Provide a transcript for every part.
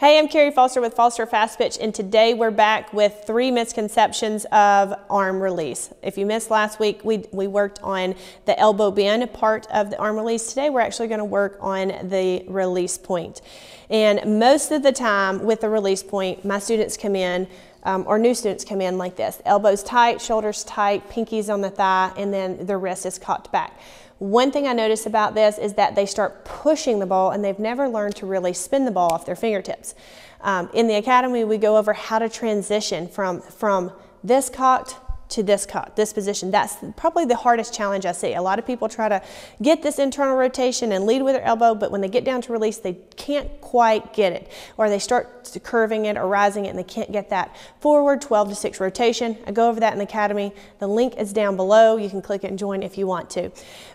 Hey, I'm Carrie Foster with Foster Fastpitch, and today we're back with 3 misconceptions of arm release. If you missed last week, we worked on the elbow bend part of the arm release. Today we're actually going to work on the release point. And most of the time with the release point, my students come in, or new students come in like this. Elbows tight, shoulders tight, pinkies on the thigh, and then the wrist is cocked back. One thing I notice about this is that they start pushing the ball and they've never learned to really spin the ball off their fingertips. In the academy, we go over how to transition from this cocked to this cocked, this position. That's probably the hardest challenge I see. A lot of people try to get this internal rotation and lead with their elbow, but when they get down to release, they can't quite get it. Or they start curving it or rising it and they can't get that forward 12-to-6 rotation. I go over that in the academy. The link is down below. You can click it and join if you want to.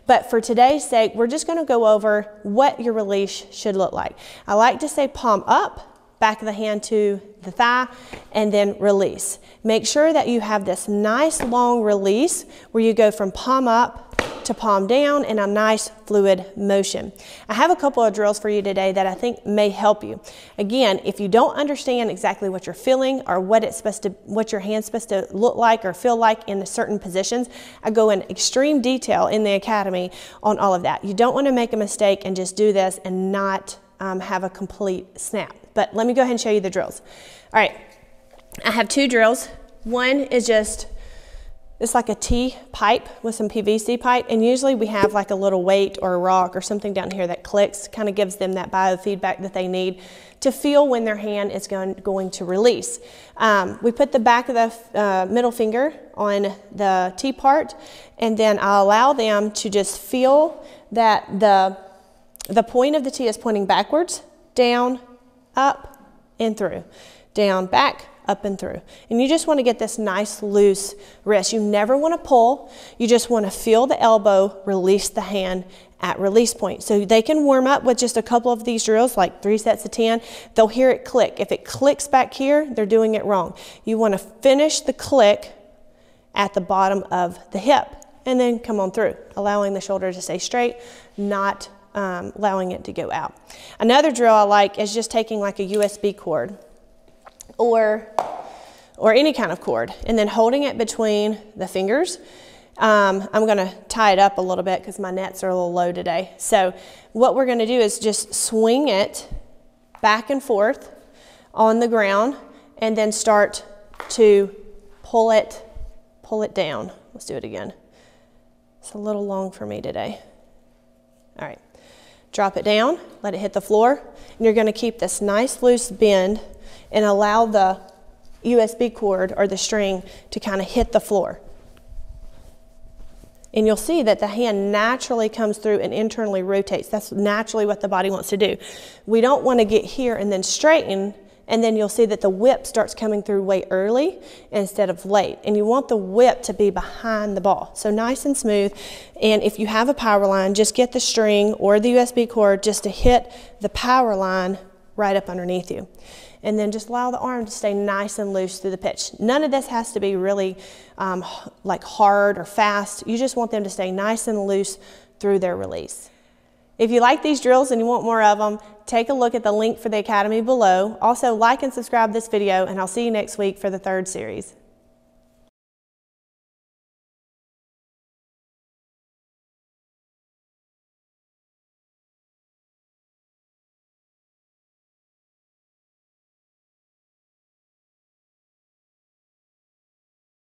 But for today's sake, we're just gonna go over what your release should look like. I like to say palm up, back of the hand to the thigh, and then release. Make sure that you have this nice long release where you go from palm up to palm down in a nice fluid motion. I have a couple of drills for you today that I think may help you. Again, if you don't understand exactly what you're feeling or what your hand's supposed to look like or feel like in certain positions, I go in extreme detail in the academy on all of that. You don't want to make a mistake and just do this and not have a complete snap. But let me go ahead and show you the drills. All right, I have 2 drills. One is it's like a T pipe with some PVC pipe, and usually we have like a little weight or a rock or something down here that clicks, kind of gives them that biofeedback that they need to feel when their hand is going to release. We put the back of the middle finger on the T part, and then I allow them to just feel that the point of the T is pointing backwards, down, up, and through. Down, back, up, and through. And you just want to get this nice loose wrist. You never want to pull. You just want to feel the elbow release the hand at release point. So they can warm up with just a couple of these drills, like 3 sets of 10. They'll hear it click. If it clicks back here, they're doing it wrong. You want to finish the click at the bottom of the hip and then come on through, allowing the shoulder to stay straight, not allowing it to go out. Another drill I like is just taking like a USB cord or any kind of cord and then holding it between the fingers. I'm going to tie it up a little bit because my nets are a little low today. So what we're going to do is just swing it back and forth on the ground and then start to pull it down. Let's do it again. It's a little long for me today. All right. Drop it down, let it hit the floor, and you're going to keep this nice loose bend and allow the USB cord or the string to kind of hit the floor. And you'll see that the hand naturally comes through and internally rotates. That's naturally what the body wants to do. We don't want to get here and then straighten, and then you'll see that the whip starts coming through way early instead of late. And you want the whip to be behind the ball. So nice and smooth. And if you have a power line, just get the string or the USB cord just to hit the power line right up underneath you. And then just allow the arm to stay nice and loose through the pitch. None of this has to be really like hard or fast. You just want them to stay nice and loose through their release. If you like these drills and you want more of them, take a look at the link for the academy below. Also, like and subscribe this video, and I'll see you next week for the 3rd series.